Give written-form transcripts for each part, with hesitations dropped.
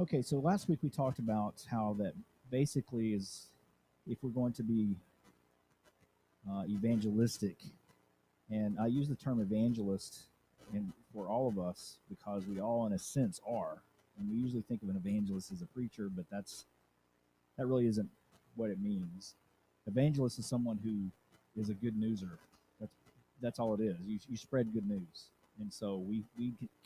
Okay, so last week we talked about how that basically is if we're going to be evangelistic, and I use the term evangelist and for all of us because we all, in a sense, are. And we usually think of an evangelist as a preacher, but that really isn't what it means. Evangelist is someone who is a good newser. That's that's all it is. You spread good news, and so we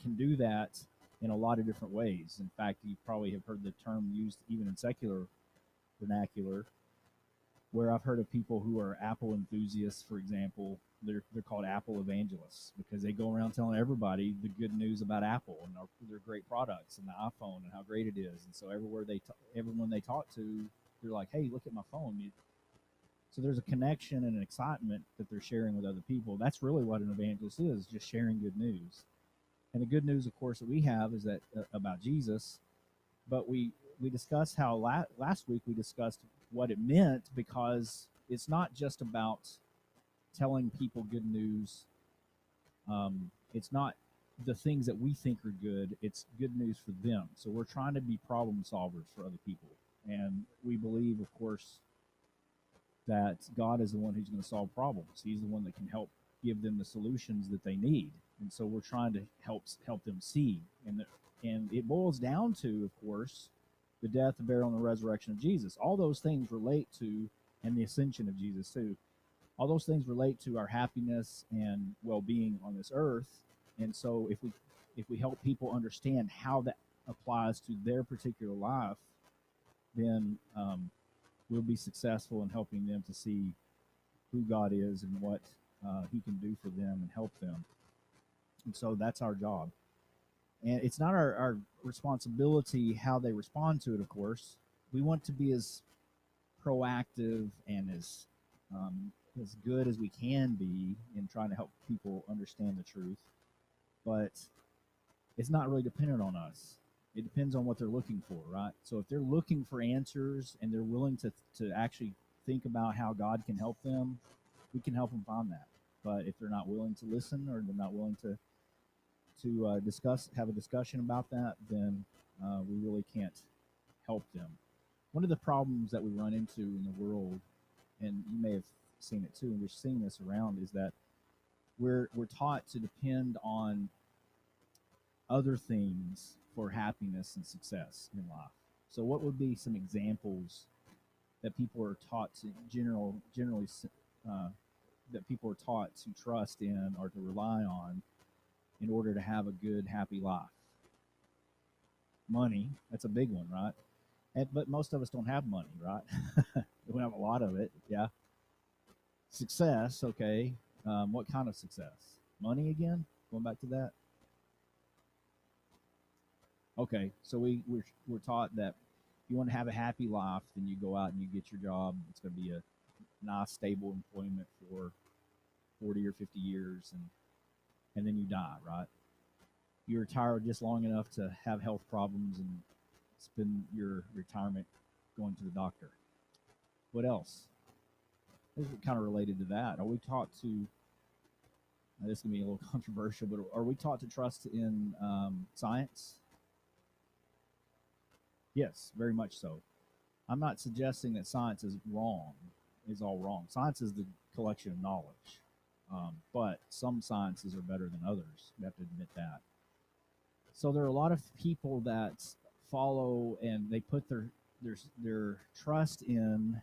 can do that in a lot of different ways. In fact, you probably have heard the term used even in secular vernacular, where I've heard of people who are Apple enthusiasts, for example. They're called Apple evangelists because they go around telling everybody the good news about Apple and their great products and the iPhone and how great it is. And so everyone they talk to, they're like, "Hey, look at my phone." So there's a connection and an excitement that they're sharing with other people. That's really what an evangelist is, just sharing good news. And the good news, of course, that we have is that about Jesus. But we discussed how last week we discussed what it meant, because it's not just about telling people good news. It's not the things that we think are good. It's good news for them. So we're trying to be problem solvers for other people, and we believe, of course, that God is the one who's going to solve problems. He's the one that can help give them the solutions that they need. And so we're trying to help them see. And it boils down to, of course, the death, the burial, and the resurrection of Jesus. All those things relate to, and the ascension of Jesus too. All those things relate to our happiness and well-being on this earth. And so if we help people understand how that applies to their particular life, then we'll be successful in helping them to see who God is and what He can do for them and help them. And so that's our job. And it's not our responsibility how they respond to it, of course. We want to be as proactive and as good as we can be in trying to help people understand the truth. But it's not really dependent on us. It depends on what they're looking for, right? So if they're looking for answers and they're willing to actually think about how God can help them, we can help them find that. But if they're not willing to listen, or they're not willing to have a discussion about that, then we really can't help them. One of the problems that we run into in the world, and you may have seen it too, and we're seeing this around, is that we're taught to depend on other things for happiness and success in life. So, what would be some examples that people are taught to generally that people are taught to trust in or to rely on in order to have a good, happy life? Money, that's a big one, right? But most of us don't have money, right? We don't have a lot of it, yeah. Success, okay. What kind of success? Money again? Going back to that? Okay, so we're taught that if you want to have a happy life, then you go out and you get your job. It's going to be a nice, stable employment for 40 or 50 years, and then you die, right? You retire just long enough to have health problems and spend your retirement going to the doctor. What else? This is kind of related to that. Are we taught to, now this is going to be a little controversial, but are we taught to trust in science? Yes, very much so. I'm not suggesting that science is wrong, is all wrong. Science is the collection of knowledge. But some sciences are better than others. We have to admit that. So there are a lot of people that follow and they put their trust in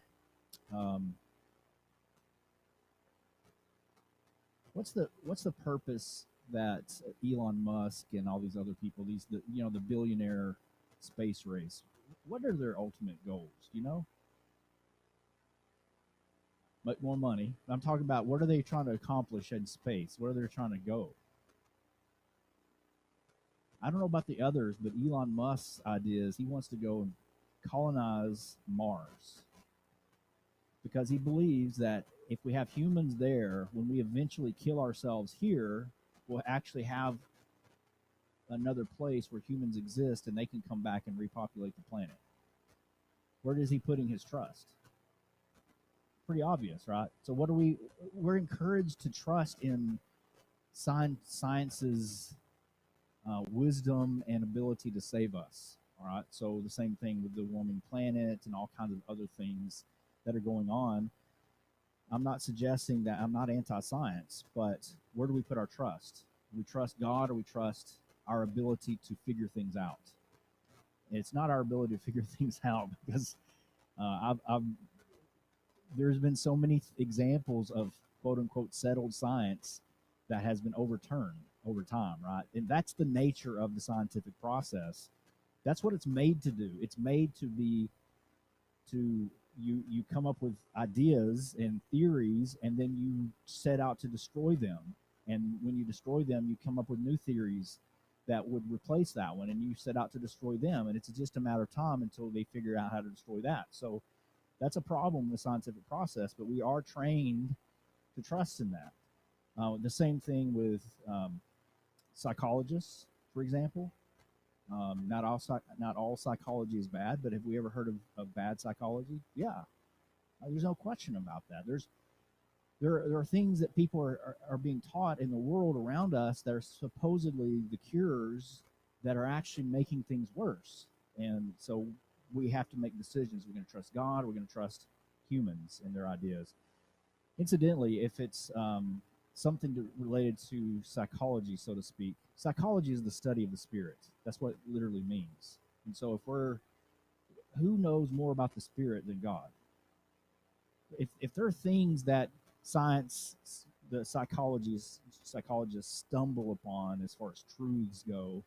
what's the purpose that Elon Musk and all these other people, the billionaire space race, what are their ultimate goals? You know, but more money. I'm talking about, what are they trying to accomplish in space? Where are they trying to go? I don't know about the others, but Elon Musk's idea is he wants to go and colonize Mars, because he believes that if we have humans there, when we eventually kill ourselves here, we'll actually have another place where humans exist and they can come back and repopulate the planet. Where is he putting his trust? Pretty obvious, right? So we're encouraged to trust in science's wisdom and ability to save us. All right. So the same thing with the warming planet and all kinds of other things that are going on. I'm not suggesting that I'm not anti-science, but where do we put our trust? Do we trust God or we trust our ability to figure things out? And it's not our ability to figure things out because I've there's been so many examples of quote unquote settled science that has been overturned over time, right? And that's the nature of the scientific process. That's what it's made to do. It's made to be to you come up with ideas and theories and then you set out to destroy them. And when you destroy them, you come up with new theories that would replace that one and you set out to destroy them. And it's just a matter of time until they figure out how to destroy that. So that's a problem in the scientific process, but we are trained to trust in that. The same thing with psychologists, for example. Not all psychology is bad, but have we ever heard of bad psychology? Yeah, there's no question about that. There are things that people are being taught in the world around us that are supposedly the cures that are actually making things worse. And so we have to make decisions. We're going to trust God. We're going to trust humans and their ideas. Incidentally, if it's something related to psychology, so to speak, psychology is the study of the spirit. That's what it literally means. And so who knows more about the spirit than God? If there are things that the psychologists stumble upon as far as truths go,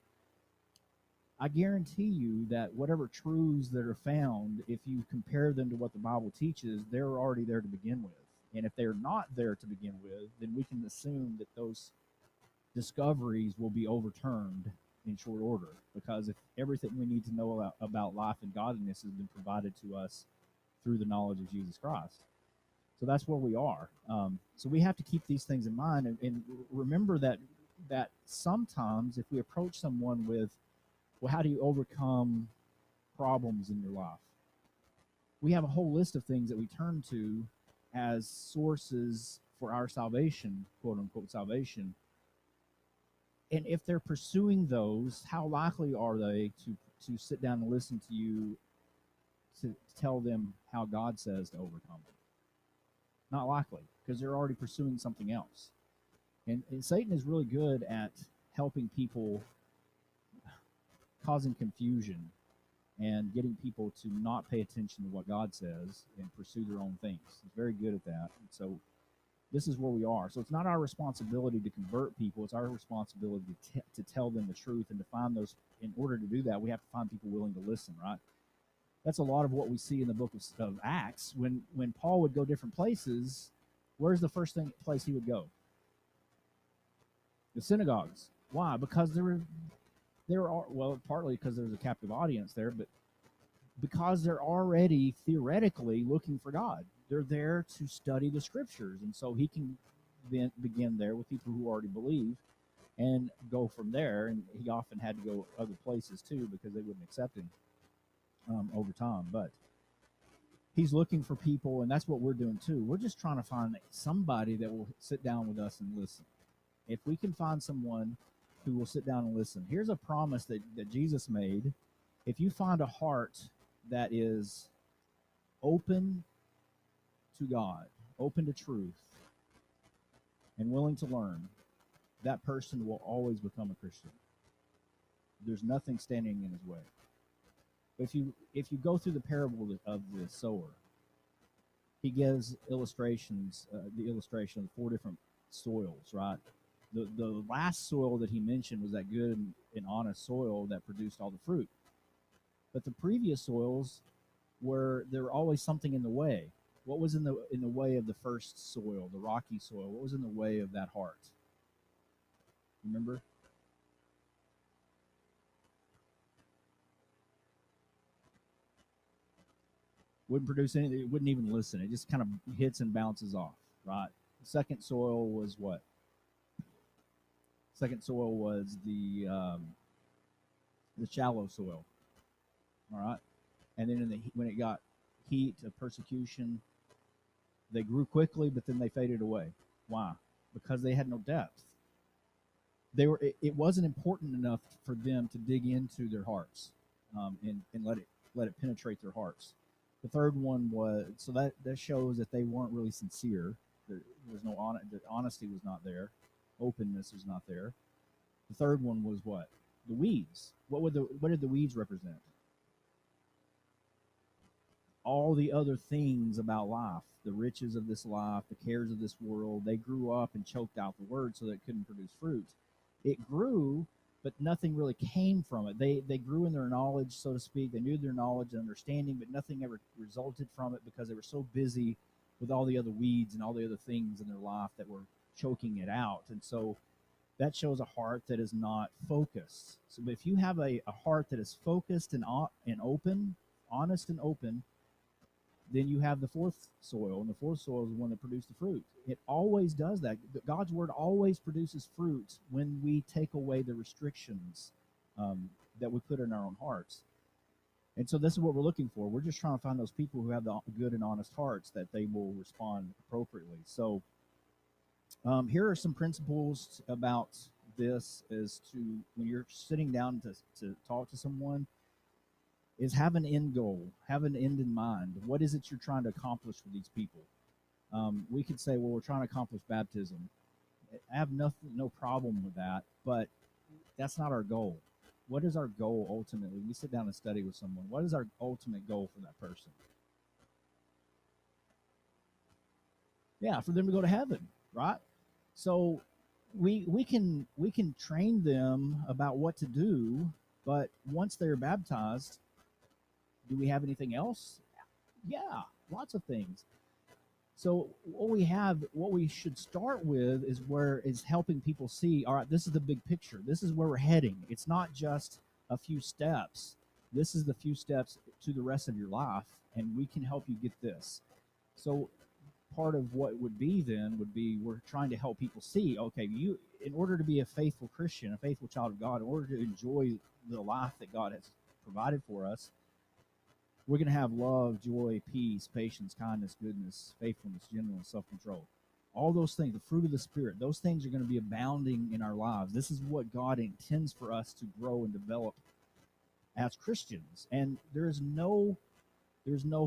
I guarantee you that whatever truths that are found, if you compare them to what the Bible teaches, they're already there to begin with. And if they're not there to begin with, then we can assume that those discoveries will be overturned in short order. Because if everything we need to know about life and godliness has been provided to us through the knowledge of Jesus Christ. So that's where we are. So we have to keep these things in mind and remember that sometimes if we approach someone with, well, how do you overcome problems in your life? We have a whole list of things that we turn to as sources for our salvation, quote unquote salvation. And if they're pursuing those, how likely are they to sit down and listen to you to tell them how God says to overcome it? Not likely, because they're already pursuing something else. And Satan is really good at helping people, causing confusion and getting people to not pay attention to what God says and pursue their own things. He's very good at that. And so this is where we are. So it's not our responsibility to convert people. It's our responsibility to tell them the truth and to find those. In order to do that, we have to find people willing to listen, right? That's a lot of what we see in the book of Acts. When Paul would go different places, where's the first place he would go? The synagogues. Why? Because there are, well, partly because there's a captive audience there, but because they're already theoretically looking for God. They're there to study the scriptures. And so he can then begin there with people who already believe and go from there. And he often had to go other places too because they wouldn't accept him over time. But he's looking for people, and that's what we're doing too. We're just trying to find somebody that will sit down with us and listen. If we can find someone who will sit down and listen, here's a promise that Jesus made. If you find a heart that is open to God, open to truth, and willing to learn, that person will always become a Christian. There's nothing standing in his way. If you go through the parable of the sower, he gives illustrations, the illustration of 4 different soils, right? The last soil that he mentioned was that good and honest soil that produced all the fruit. But the previous soils there were always something in the way. What was in the way of the first soil, the rocky soil? What was in the way of that heart? Remember? Wouldn't produce anything. It wouldn't even listen. It just kind of hits and bounces off, right? The second soil was what? Second soil was the shallow soil. All right, and then when it got heat of persecution, they grew quickly, but then they faded away. Why? Because they had no depth. It wasn't important enough for them to dig into their hearts. and let it penetrate their hearts. The third one was, so that shows that they weren't really sincere. There was no the honesty was not there, openness was not there. The third one was what? The weeds. What did the weeds represent? All the other things about life, the riches of this life, the cares of this world. They grew up and choked out the word so that it couldn't produce fruit. It grew, but nothing really came from it. They grew in their knowledge, so to speak. They knew their knowledge and understanding, but nothing ever resulted from it because they were so busy with all the other weeds and all the other things in their life that were choking it out. And so that shows a heart that is not focused. So if you have a heart that is focused and open, honest and open, then you have the fourth soil, and the fourth soil is the one that produced the fruit. It always does that. God's word always produces fruit when we take away the restrictions that we put in our own hearts. And so this is what we're looking for. We're just trying to find those people who have the good and honest hearts that they will respond appropriately. So here are some principles about this as to when you're sitting down to talk to someone, is have an end goal, have an end in mind. What is it you're trying to accomplish with these people? We could say, well, we're trying to accomplish baptism. I have no problem with that, but that's not our goal. What is our goal ultimately? We sit down and study with someone. What is our ultimate goal for that person? Yeah, for them to go to heaven, right? So we can train them about what to do, but once they're baptized, do we have anything else? Yeah, lots of things. So what we should start with is helping people see, all right, this is the big picture. This is where we're heading. It's not just a few steps. This is the few steps to the rest of your life, and we can help you get this. So part of what would be we're trying to help people see, okay, in order to be a faithful Christian, a faithful child of God, in order to enjoy the life that God has provided for us, we're going to have love, joy, peace, patience, kindness, goodness, faithfulness, gentleness, self-control. All those things, the fruit of the Spirit, those things are going to be abounding in our lives. This is what God intends for us to grow and develop as Christians. And there's no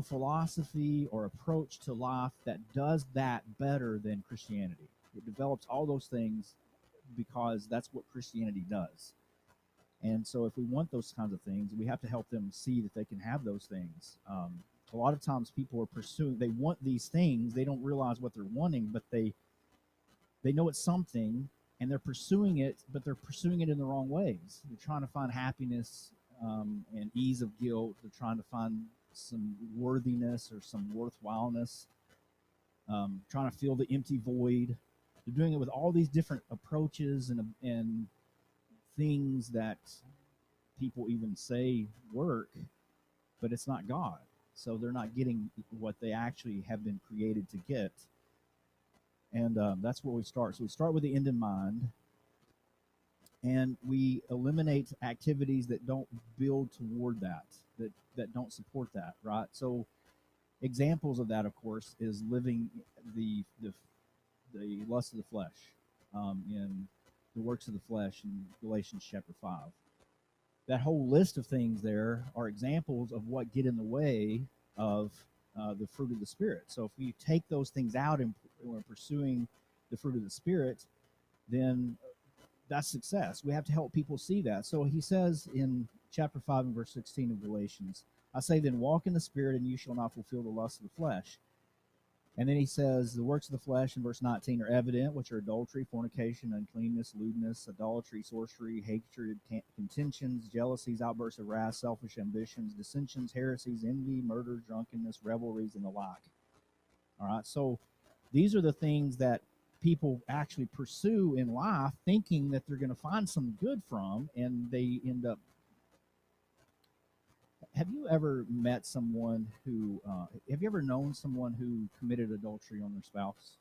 philosophy or approach to life that does that better than Christianity. It develops all those things because that's what Christianity does. And so if we want those kinds of things, we have to help them see that they can have those things. A lot of times people are pursuing, they want these things, they don't realize what they're wanting, but they know it's something, and they're pursuing it, but they're pursuing it in the wrong ways. They're trying to find happiness and ease of guilt. They're trying to find some worthiness or some worthwhileness, trying to fill the empty void. They're doing it with all these different approaches and things that people even say work, but it's not God. So they're not getting what they actually have been created to get. And that's where we start. So we start with the end in mind, and we eliminate activities that don't build toward that don't support that, right? So examples of that, of course, is living the lust of the flesh in the works of the flesh in Galatians chapter 5. That whole list of things there are examples of what get in the way of the fruit of the Spirit. So if we take those things out and we're pursuing the fruit of the Spirit, then that's success. We have to help people see that. So he says in chapter 5 and verse 16 of Galatians, I say then, walk in the Spirit, and you shall not fulfill the lust of the flesh. And then he says, the works of the flesh in verse 19 are evident, which are adultery, fornication, uncleanness, lewdness, idolatry, sorcery, hatred, contentions, jealousies, outbursts of wrath, selfish ambitions, dissensions, heresies, envy, murder, drunkenness, revelries, and the like. All right, so these are the things that people actually pursue in life, thinking that they're going to find some good from, and they end up. Have you ever met someone who, have you ever known someone who committed adultery on their spouse?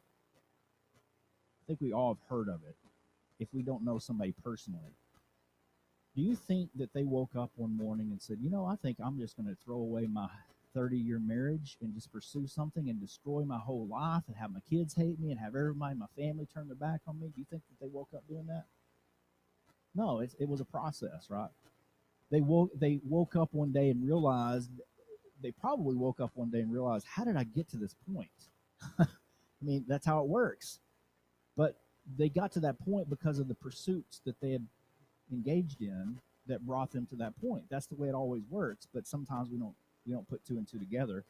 I think we all have heard of it, if we don't know somebody personally. Do you think that they woke up one morning and said, I think I'm just going to throw away my 30-year marriage and just pursue something and destroy my whole life and have my kids hate me and have everybody in my family turn their back on me? Do you think that they woke up doing that? No, it was a process, right? They woke up one day and realized they probably woke up one day and realized, how did I get to this point? I mean, that's how it works. But they got to that point because of the pursuits that they had engaged in that brought them to that point. That's the way it always works. But sometimes we don't put two and two together.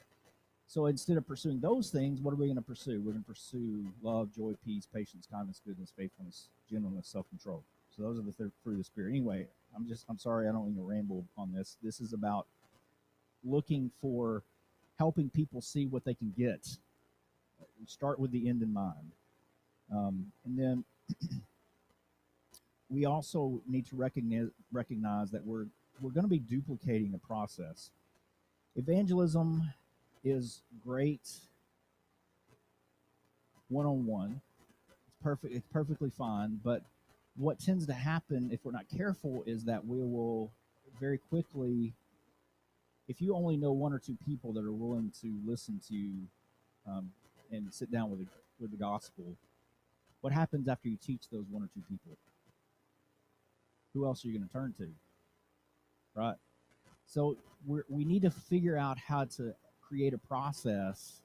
So instead of pursuing those things, what are we going to pursue? We're going to pursue love, joy, peace, patience, kindness, goodness, faithfulness, gentleness, self-control. So those are the fruit of the spirit. Anyway, I'm sorry, I don't mean to ramble on this. This is about looking for helping people see what they can get. Start with the end in mind. And then we also need to recognize that we're going to be duplicating a process. Evangelism is great one-on-one. It's perfectly fine. But what tends to happen if we're not careful is that we will very quickly, if you only know one or two people that are willing to listen to you and sit down with the gospel, what happens after you teach those one or two people? Who else are you going to turn to? Right? So we need to figure out how to create a process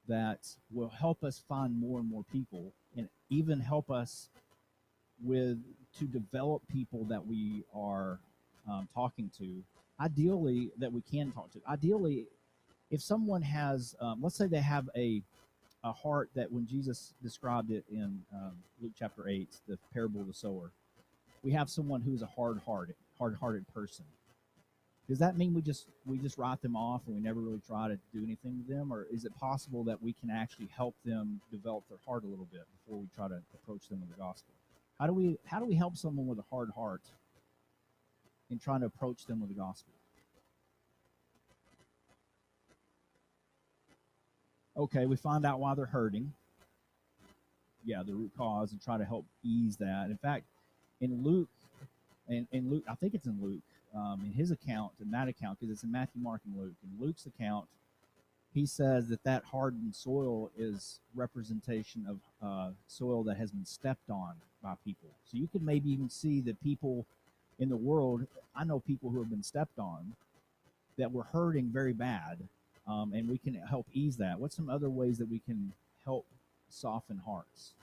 that will help us find more and more people, and even help us to develop people that we are talking to. Ideally, that we can talk to. Ideally, if someone has, let's say they have a heart that when Jesus described it in Luke chapter 8, the parable of the sower, we have someone who's a hard-hearted person. Does that mean we just write them off and we never really try to do anything with them? Or is it possible that we can actually help them develop their heart a little bit before we try to approach them with the gospel? How do we help someone with a hard heart in trying to approach them with the gospel? Okay, we find out why they're hurting. Yeah, the root cause, and try to help ease that. In fact, in Luke, I think it's in Luke, in his account, in that account, because it's in Matthew, Mark, and Luke. In Luke's account, he says that hardened soil is representation of soil that has been stepped on by people. So you could maybe even see that people in the world, I know people who have been stepped on that were hurting very bad, and we can help ease that. What's some other ways that we can help soften hearts?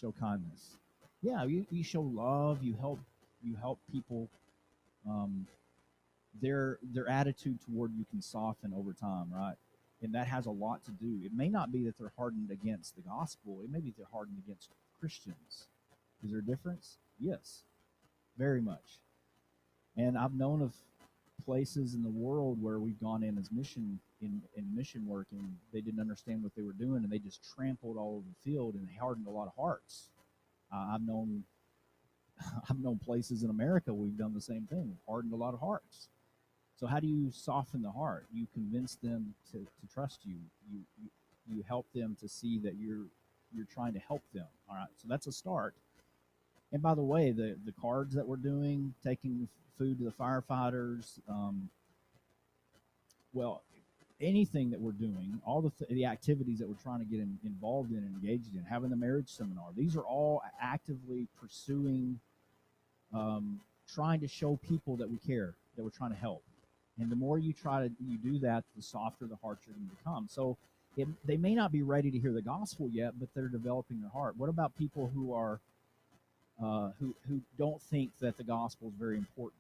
Show kindness. Yeah, you show love. You help people. Um, their attitude toward you can soften over time, right? And that has a lot to do. It may not be that they're hardened against the gospel. It may be they're hardened against Christians. Is there a difference? Yes, very much. And I've known of places in the world where we've gone in as mission work, and they didn't understand what they were doing, and they just trampled all over the field, and they hardened a lot of hearts. I've known I've known places in America where we've done the same thing, hardened a lot of hearts. So how do you soften the heart? You convince them to trust you. You help them to see that you're trying to help them. All right, so that's a start. And by the way, the cards that we're doing, taking food to the firefighters, well, anything that we're doing, all the activities that we're trying to get involved in and engaged in, having the marriage seminar, these are all actively pursuing, trying to show people that we care, that we're trying to help. And the more you do that, the softer the hearts are going to become. So they may not be ready to hear the gospel yet, but they're developing their heart. What about people who are who don't think that the gospel is very important?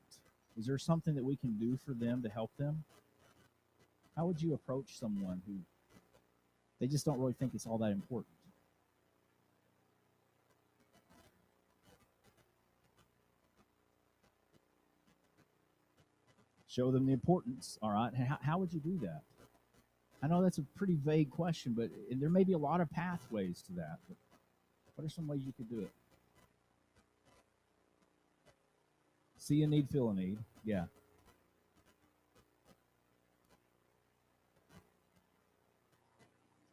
Is there something that we can do for them to help them? How would you approach someone who they just don't really think it's all that important? Show them the importance. All right. How would you do that? I know that's a pretty vague question, but there may be a lot of pathways to that. But what are some ways you could do it? See a need, feel a need. Yeah.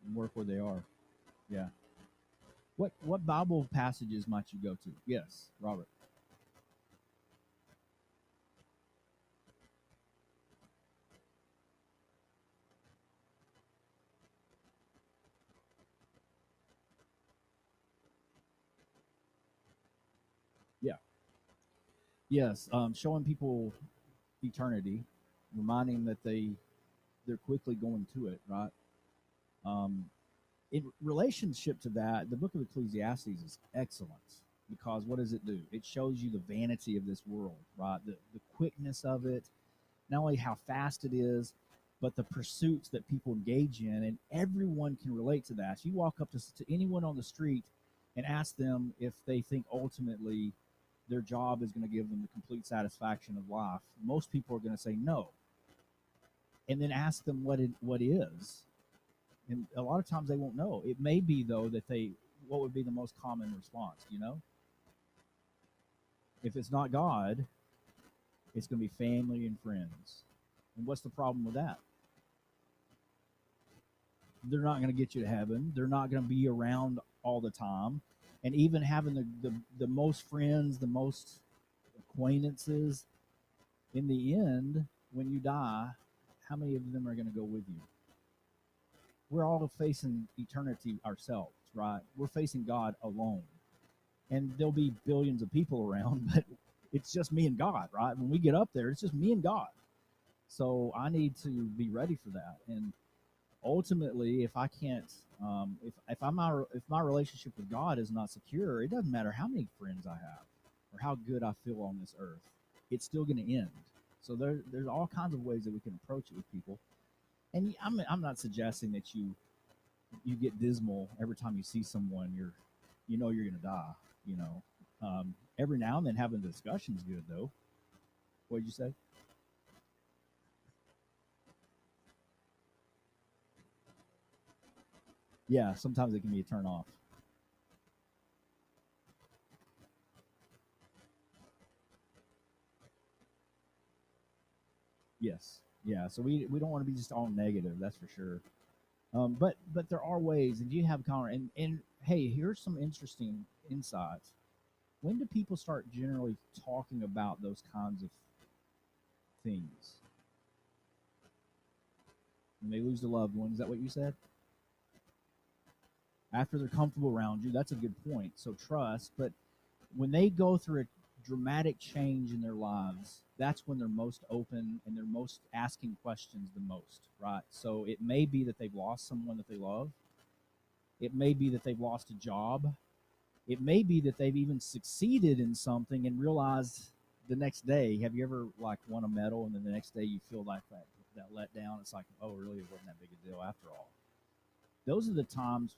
And work where they are. Yeah. What Bible passages might you go to? Yes, Robert. Yes, showing people eternity, reminding that they're quickly going to it, right? Um, in relationship to that, the book of Ecclesiastes is excellent because what does it do? It shows you the vanity of this world, right? The quickness of it, not only how fast it is, but the pursuits that people engage in, and everyone can relate to that. So you walk up to anyone on the street and ask them if they think ultimately their job is going to give them the complete satisfaction of life. Most people are going to say no, and then ask them what is, and a lot of times they won't know. It may be though that they what would be the most common response, if it's not God, it's going to be family and friends. And what's the problem with that? They're not going to get you to heaven. They're not going to be around all the time. And even having the most friends, the most acquaintances, in the end, when you die, how many of them are going to go with you? We're all facing eternity ourselves, right? We're facing God alone. And there'll be billions of people around, but it's just me and God, right? When we get up there, it's just me and God. So I need to be ready for that. And ultimately, if I can't, if my relationship with God is not secure, it doesn't matter how many friends I have or how good I feel on this earth. It's still going to end. So there's all kinds of ways that we can approach it with people. And I'm not suggesting that you get dismal every time you see someone you're going to die. Every now and then having a discussion is good though. What did you say? Yeah, sometimes it can be a turn off. Yes. Yeah. So we don't want to be just all negative. That's for sure. But there are ways, and you have and hey, here's some interesting insights. When do people start generally talking about those kinds of things? When they lose a loved one, is that what you said? After they're comfortable around you, that's a good point. So trust, but when they go through a dramatic change in their lives, that's when they're most open and they're most asking questions the most, right? So it may be that they've lost someone that they love. It may be that they've lost a job. It may be that they've even succeeded in something and realized the next day. Have you ever like won a medal and then the next day you feel like that let down? It's like, oh, really, it wasn't that big a deal after all. Those are the times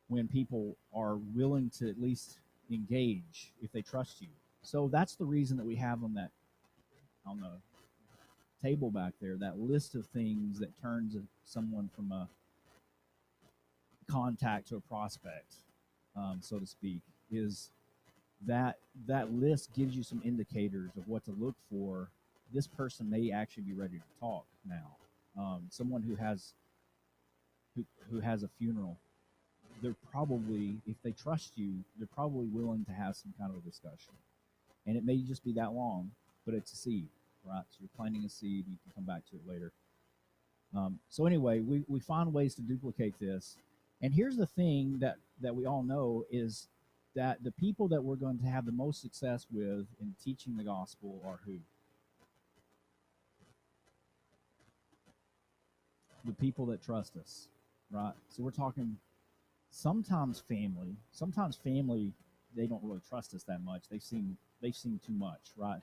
when people are willing to at least engage if they trust you. So that's the reason that we have on the table back there that list of things that turns someone from a contact to a prospect, so to speak, is that list gives you some indicators of what to look for. This person may actually be ready to talk now. Someone who has a funeral, they're probably, if they trust you, they're probably willing to have some kind of a discussion. And it may just be that long, but it's a seed, right? So you're planting a seed, and you can come back to it later. So anyway, we find ways to duplicate this. And here's the thing that we all know is that the people that we're going to have the most success with in teaching the gospel are who? The people that trust us, right? So we're talking sometimes family, they don't really trust us that much. They've seen too much, right?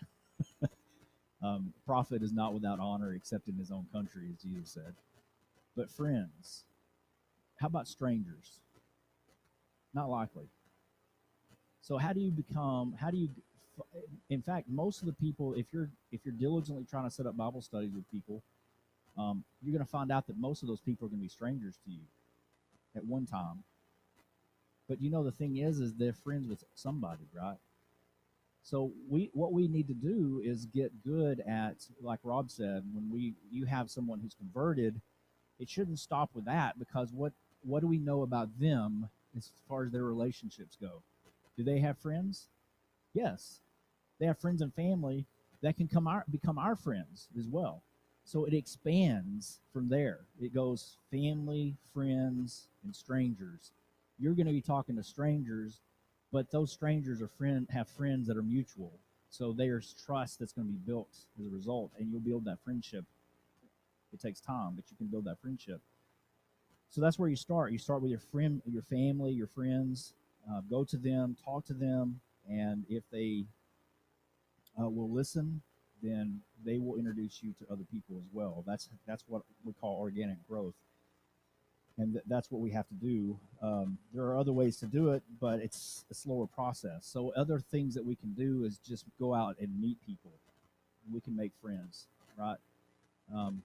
Prophet is not without honor except in his own country, as Jesus said. But friends, how about strangers? Not likely. So in fact, most of the people, if you're diligently trying to set up Bible studies with people, you're going to find out that most of those people are going to be strangers to you at one time. But the thing is they're friends with somebody, right? So what we need to do is get good at, like Rob said, when you have someone who's converted, it shouldn't stop with that, because what do we know about them as far as their relationships go? Do they have friends? Yes, they have friends and family that can become our friends as well. So it expands from there. It goes family, friends, and strangers. You're going to be talking to strangers, but those strangers have friends that are mutual. So there's trust that's going to be built as a result, and you'll build that friendship. It takes time, but you can build that friendship. So that's where you start. You start with your friend, your family, your friends. Go to them, talk to them, and if they will listen, then they will introduce you to other people as well. That's what we call organic growth, and that's what we have to do. There are other ways to do it, but it's a slower process. So other things that we can do is just go out and meet people. We can make friends, right? Um,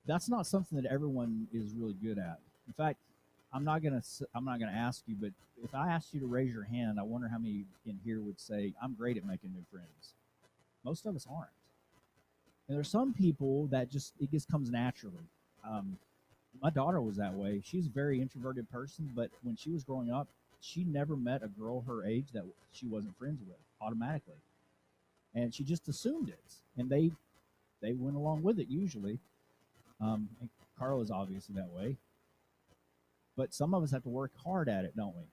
that's not something that everyone is really good at. In fact, I'm not gonna ask you, but if I asked you to raise your hand, I wonder how many in here would say I'm great at making new friends. Most of us aren't, and there's some people that just it just comes naturally. Um, my daughter was that way. She's a very introverted person, but when she was growing up, she never met a girl her age that she wasn't friends with automatically, and she just assumed it, and they went along with it usually. And Carla's obviously that way, but some of us have to work hard at it, don't we?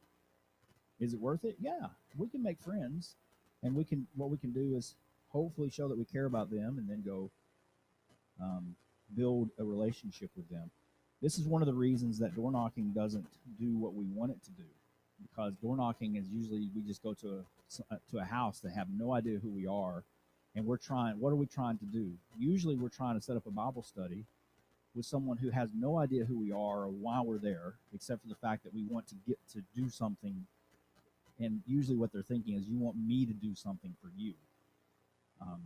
Is it worth it? Yeah, we can make friends, and we can. What we can do is hopefully show that we care about them, and then go um, build a relationship with them. This is one of the reasons that door knocking doesn't do what we want it to do, because door knocking is usually we just go to a house that have no idea who we are, and we're trying. What are we trying to do? Usually, we're trying to set up a Bible study with someone who has no idea who we are or why we're there, except for the fact that we want to get to do something. And usually, what they're thinking is, you want me to do something for you. Um,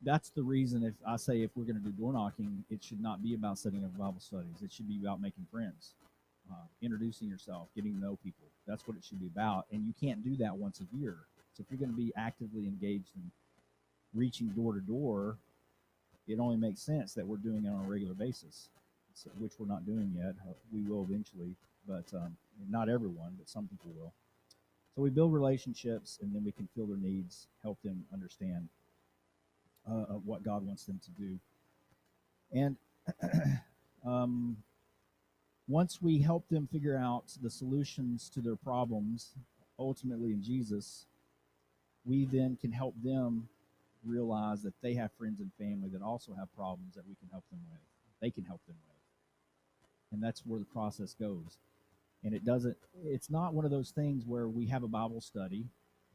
that's the reason. If I say if we're going to do door knocking, it should not be about setting up Bible studies. It should be about making friends, introducing yourself, getting to know people. That's what it should be about. And you can't do that once a year. So if you're going to be actively engaged in reaching door to door, it only makes sense that we're doing it on a regular basis, so, which we're not doing yet. We will eventually, but not everyone, but some people will. So we build relationships, and then we can fill their needs, help them understand what God wants them to do. And um, once we help them figure out the solutions to their problems, ultimately in Jesus, we then can help them realize that they have friends and family that also have problems that we can help them with. They can help them with. And that's where the process goes. And it's not one of those things where we have a Bible study,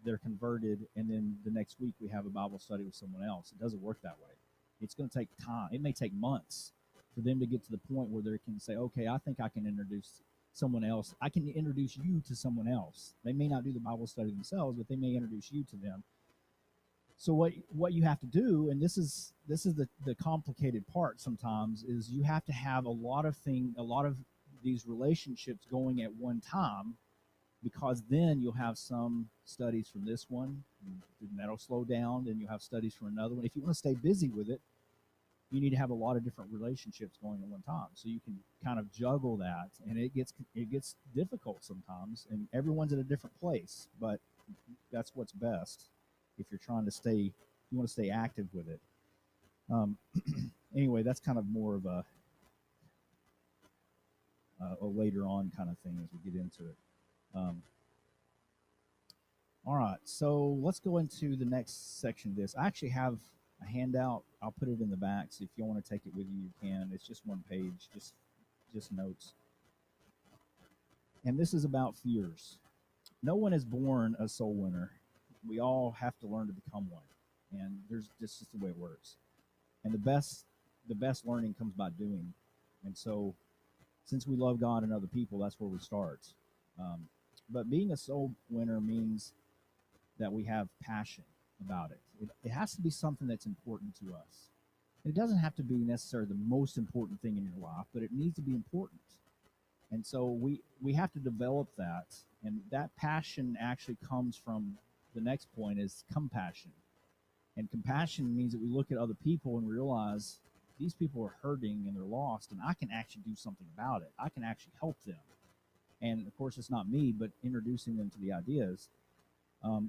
they're converted, and then the next week we have a Bible study with someone else. It doesn't work that way. It's going to take time. It may take months for them to get to the point where they can say, okay, I think I can introduce someone else. I can introduce you to someone else. They may not do the Bible study themselves, but they may introduce you to them. So what you have to do, and this is the complicated part sometimes, is you have to have a lot of these relationships going at one time, because then you'll have some studies from this one, and that'll slow down, then you'll have studies from another one. If you want to stay busy with it, you need to have a lot of different relationships going at one time, so you can kind of juggle that, and it gets difficult sometimes, and everyone's at a different place, but that's what's best if you're trying to you want to stay active with it. Anyway, that's kind of more of a later on kind of thing as we get into it. All right, so let's go into the next section of this. I actually have a handout. I'll put it in the back, so if you want to take it with you, you can. It's just one page, just notes. And this is about fears. No one is born a soul winner. We all have to learn to become one, and this is the way it works. And the best learning comes by doing. And so, since we love God and other people, that's where we start. But being a soul winner means that we have passion about it. It has to be something that's important to us. It doesn't have to be necessarily the most important thing in your life, but it needs to be important. And so we have to develop that, and that passion actually comes from the next point is compassion. And compassion means that we look at other people and realize these people are hurting and they're lost, and I can actually do something about it. I can actually help them. And of course, it's not me, but introducing them to the ideas.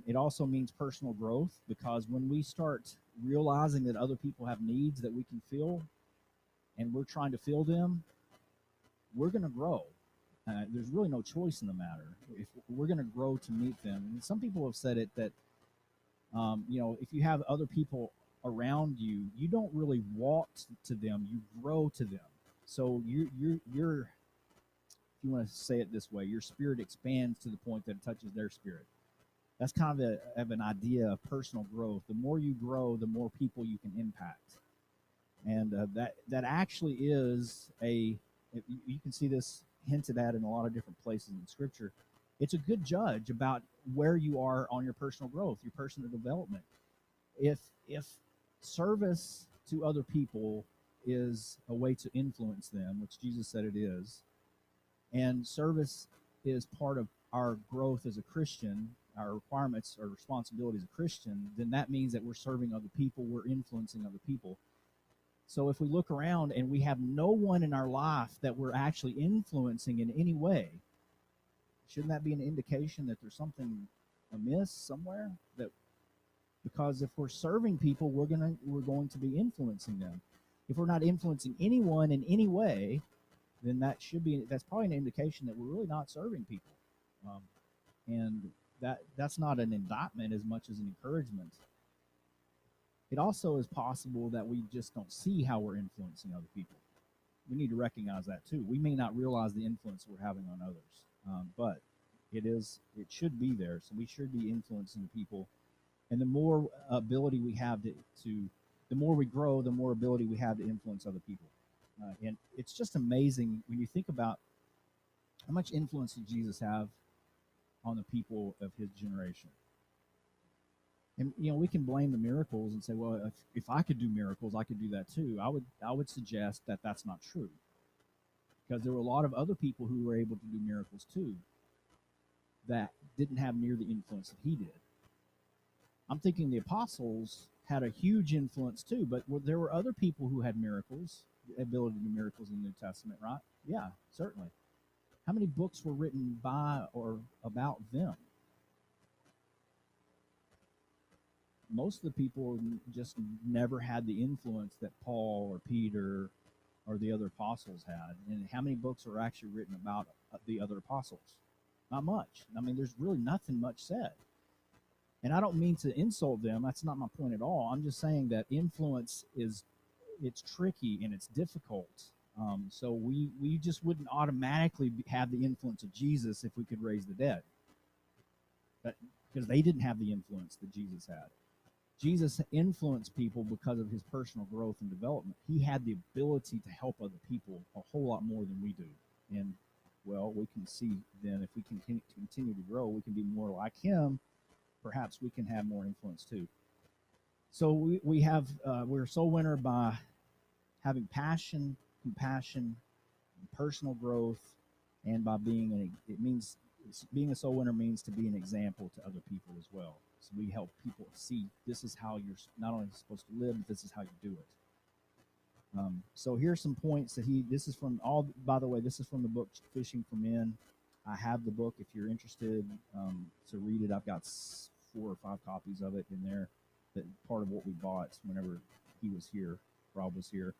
It also means personal growth, because when we start realizing that other people have needs that we can fill, and we're trying to fill them, we're going to grow. There's really no choice in the matter. If we're going to grow to meet them, and some people have said it that if you have other people around you, you don't really walk to them; you grow to them. So you're if you want to say it this way, your spirit expands to the point that it touches their spirit. That's kind of an idea of personal growth. The more you grow, the more people you can impact, and that actually is you can see this hinted at in a lot of different places in Scripture. It's a good judge about where you are on your personal growth, your personal development. If service to other people is a way to influence them, which Jesus said it is, and service is part of our growth as a Christian, our requirements or responsibility as a Christian, then that means that we're serving other people, we're influencing other people. So if we look around and we have no one in our life that we're actually influencing in any way, shouldn't that be an indication that there's something amiss somewhere? That because if we're serving people, we're going to be influencing them. If we're not influencing anyone in any way, then that's probably an indication that we're really not serving people. And that's not an indictment as much as an encouragement. It also is possible that we just don't see how we're influencing other people. We need to recognize that too. We may not realize the influence we're having on others, but it should be there. So we should be influencing people. And the more ability we have the more we grow, the more ability we have to influence other people. And it's just amazing when you think about how much influence did Jesus have on the people of his generation. And we can blame the miracles and say, well, if I could do miracles, I could do that too. I would suggest that that's not true, because there were a lot of other people who were able to do miracles too that didn't have near the influence that he did. I'm thinking the apostles had a huge influence too, but there were other people who had miracles, the ability to do miracles in the New Testament, right? Yeah, certainly. How many books were written by or about them? Most of the people just never had the influence that Paul or Peter or the other apostles had. And how many books are actually written about the other apostles? Not much. I mean, there's really nothing much said. And I don't mean to insult them. That's not my point at all. I'm just saying that influence it's tricky and it's difficult. So we just wouldn't automatically have the influence of Jesus if we could raise the dead. Because they didn't have the influence that Jesus had. Jesus influenced people because of his personal growth and development. He had the ability to help other people a whole lot more than we do. And, well, we can see then if we continue to grow, we can be more like him. Perhaps we can have more influence too. So we're a soul winner by having passion, compassion, personal growth, and by being a soul winner means to be an example to other people as well. So we help people see this is how you're not only supposed to live, but this is how you do it. So here's some points that this is from the book Fishing for Men. I have the book if you're interested to read it. I've got 4 or 5 copies of it in there. That part of what we bought whenever he was here, Rob was here.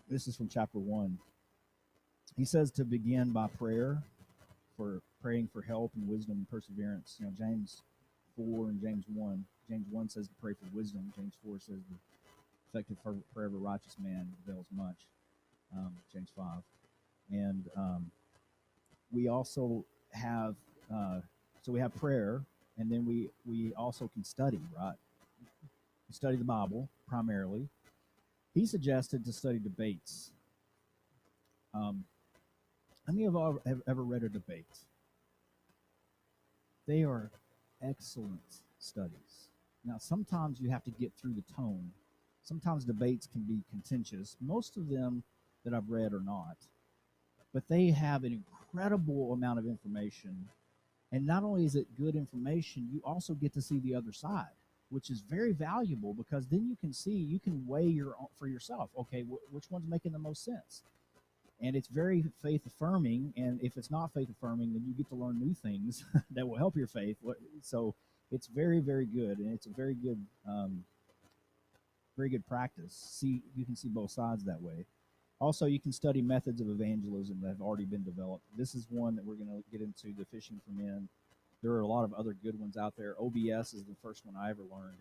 This is from chapter 1. He says to begin by prayer, for praying for help and wisdom and perseverance. James 4 and James 1. James 1 says to pray for wisdom. James 4 says the effective prayer of a righteous man avails much. James 5. And we also have we have prayer, and then we also can study, right? We study the Bible primarily. He suggested to study debates. How many of you have ever read a debate? They are excellent studies. Now, sometimes you have to get through the tone. Sometimes debates can be contentious. Most of them that I've read are not. But they have an incredible amount of information. And not only is it good information, you also get to see the other side, which is very valuable, because then you can weigh for yourself. Okay, which one's making the most sense? And it's very faith affirming. And if it's not faith affirming, then you get to learn new things that will help your faith. So it's very, very good, and it's a very good practice. You can see both sides that way. Also, you can study methods of evangelism that have already been developed. This is one that we're going to get into, the fishing for men. There are a lot of other good ones out there. OBS is the first one I ever learned.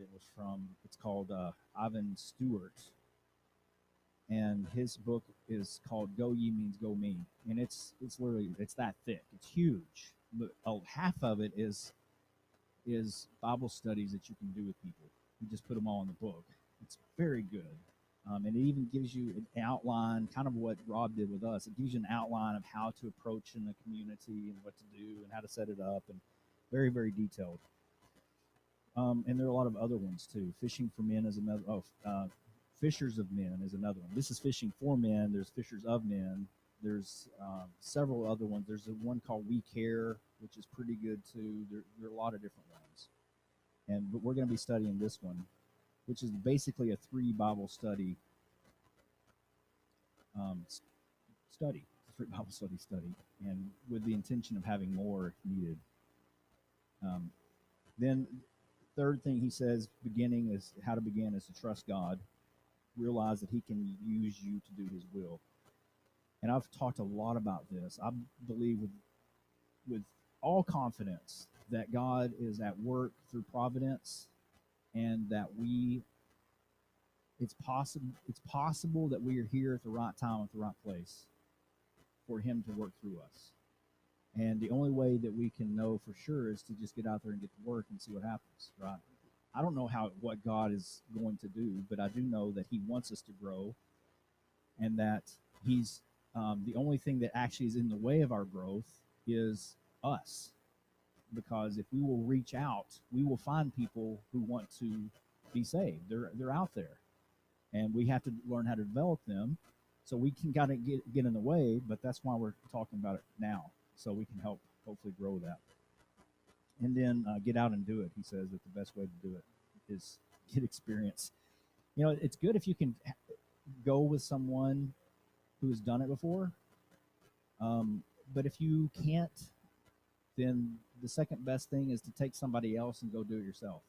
It's called Ivan Stewart. And his book is called Go Ye Means Go Me. And it's literally, it's that thick. It's huge. But half of it is Bible studies that you can do with people. You just put them all in the book. It's very good. And it even gives you an outline, kind of what Rob did with us. It gives you an outline of how to approach in the community and what to do and how to set it up, and very, very detailed. And there are a lot of other ones too. Fishing for Men is another. Fishers of Men is another one. This is fishing for men. There's fishers of men. There's several other ones. There's one called We Care, which is pretty good too. There are a lot of different ones. But we're going to be studying this one, which is basically a 3 Bible study study, 3 Bible study, and with the intention of having more if needed. Then, third thing he says, how to begin is to trust God, realize that He can use you to do His will. And I've talked a lot about this. I believe with all confidence that God is at work through providence, and that it's possible that we are here at the right time at the right place for Him to work through us. And the only way that we can know for sure is to just get out there and get to work and see what happens, right? I don't know what God is going to do, but I do know that He wants us to grow, and that He's the only thing that actually is in the way of our growth is us. Because if we will reach out, we will find people who want to be saved. They're out there, and we have to learn how to develop them. So we can kind of get in the way, but that's why we're talking about it now, so we can help hopefully grow that. And then get out and do it. He says that the best way to do it is get experience. It's good if you can go with someone who has done it before. But if you can't, then the second best thing is to take somebody else and go do it yourself.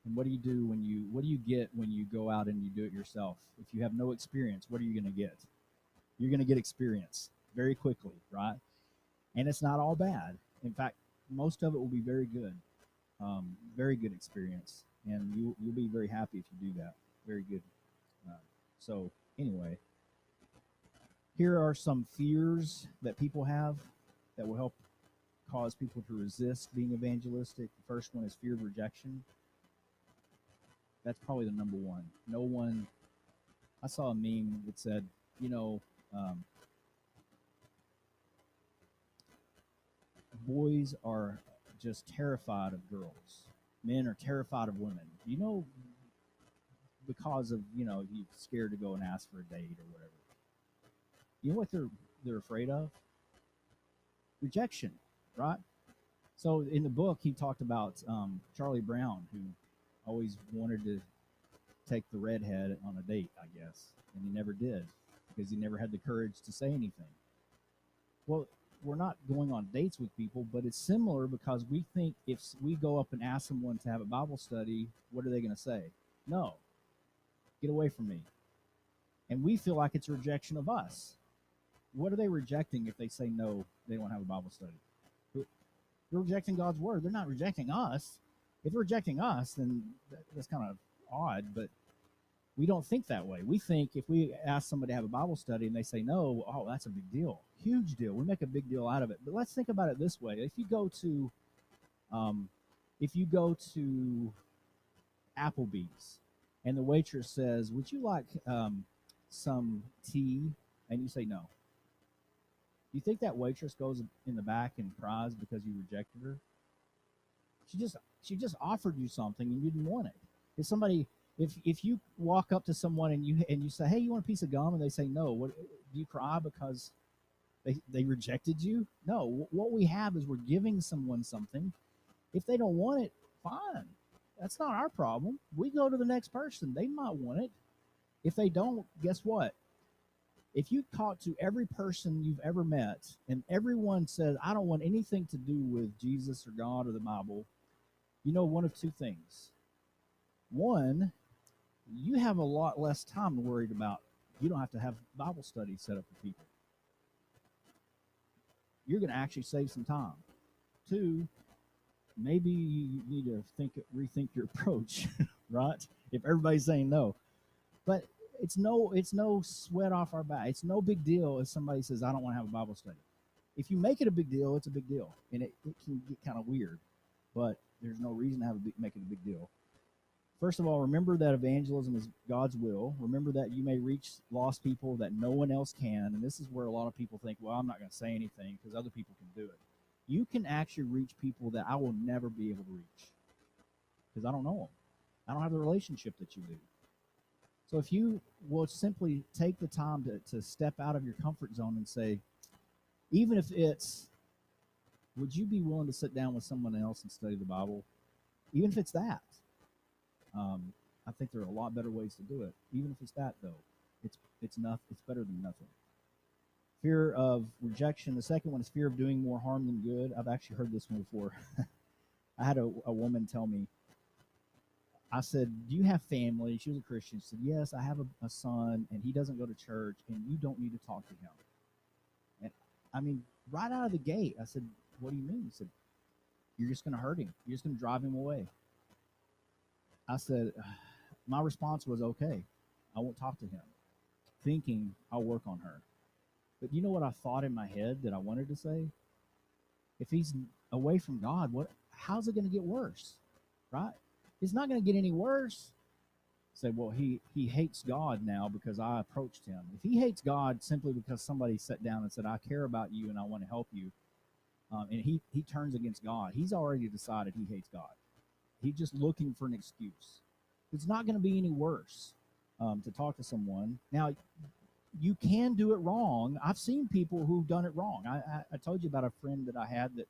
And what do you get when you go out and you do it yourself? If you have no experience, what are you going to get? You're going to get experience very quickly, right? And it's not all bad. In fact, most of it will be very good. Very good experience. And you'll be very happy if you do that. Very good. So anyway, here are some fears that people have that will help cause people to resist being evangelistic. The first one is fear of rejection. That's probably the number one. I saw a meme that said, boys are just terrified of girls. Men are terrified of women. Because of, you're scared to go and ask for a date or whatever. You know what they're afraid of? Rejection, right? So in the book, he talked about Charlie Brown, who always wanted to take the redhead on a date, I guess, and he never did because he never had the courage to say anything. Well, we're not going on dates with people, but it's similar because we think if we go up and ask someone to have a Bible study, what are they going to say? No, get away from me. And we feel like it's a rejection of us. What are they rejecting if they say no, they don't have a Bible study? They're rejecting God's word. They're not rejecting us. If they're rejecting us, then that's kind of odd, but we don't think that way. We think if we ask somebody to have a Bible study and they say no, oh, that's a big deal. Huge deal. We make a big deal out of it. But let's think about it this way. If you go to Applebee's and the waitress says, would you like some tea? And you say no. Do you think that waitress goes in the back and cries because you rejected her? She just offered you something and you didn't want it. If you walk up to someone and you say, hey, you want a piece of gum? And they say no, do you cry because they rejected you? No. What we have is we're giving someone something. If they don't want it, fine. That's not our problem. We go to the next person. They might want it. If they don't, guess what? If you talk to every person you've ever met and everyone says, I don't want anything to do with Jesus or God or the Bible, you know one of two things. One, you have a lot less time worried about You don't have to have Bible study set up for people. You're going to actually save some time. Two, maybe you need to rethink your approach, right? If everybody's saying no, but it's no sweat off our back. It's no big deal if somebody says I don't want to have a Bible study. If you make it a big deal, it's a big deal, and it can get kind of weird. But there's no reason to make it a big deal. First of all, remember that evangelism is God's will. Remember that you may reach lost people that no one else can. And this is where a lot of people think, well, I'm not going to say anything because other people can do it. You can actually reach people that I will never be able to reach because I don't know them. I don't have the relationship that you do. So if you will simply take the time to step out of your comfort zone and say, even if it's, would you be willing to sit down with someone else and study the Bible? Even if it's that. I think there are a lot better ways to do it. Even if it's that, though, it's better than nothing. Fear of rejection. The second one is fear of doing more harm than good. I've actually heard this one before. I had a woman tell me, I said, do you have family? She was a Christian. She said, yes, I have a son, and he doesn't go to church, and you don't need to talk to him. And I mean, right out of the gate, I said, what do you mean? He said, you're just going to hurt him. You're just going to drive him away. I said, my response was, okay, I won't talk to him, thinking I'll work on her. But you know what I thought in my head that I wanted to say? If he's away from God, how's it going to get worse, right? It's not going to get any worse. Say, well, he hates God now because I approached him. If he hates God simply because somebody sat down and said, I care about you and I want to help you, and he turns against God, he's already decided he hates God. He's just looking for an excuse. It's not going to be any worse to talk to someone. Now, you can do it wrong. I've seen people who've done it wrong. I told you about a friend that I had that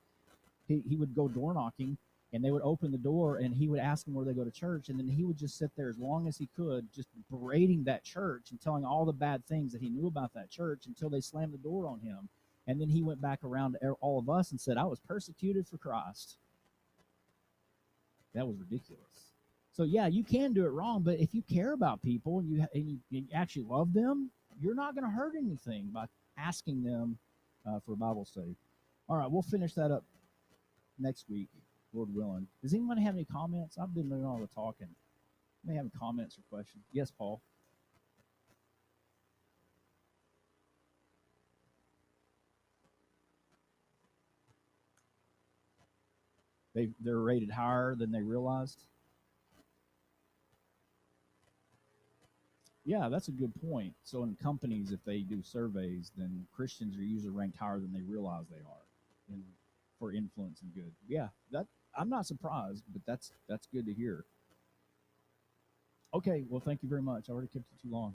he would go door knocking, and they would open the door, and he would ask them where they go to church, and then he would just sit there as long as he could, just berating that church and telling all the bad things that he knew about that church until they slammed the door on him. And then he went back around to all of us and said, I was persecuted for Christ. That was ridiculous. So yeah, you can do it wrong, but if you care about people and you actually love them, you're not going to hurt anything by asking them for a Bible study. All right, we'll finish that up next week, Lord willing. Does anyone have any comments? I've been doing all the talking. May have comments or questions? Yes, Paul. They're rated higher than they realized. Yeah, that's a good point. So in companies, if they do surveys, then Christians are usually ranked higher than they realize they are for influence and good. Yeah, that I'm not surprised, but that's good to hear. Okay, well, thank you very much. I already kept you too long.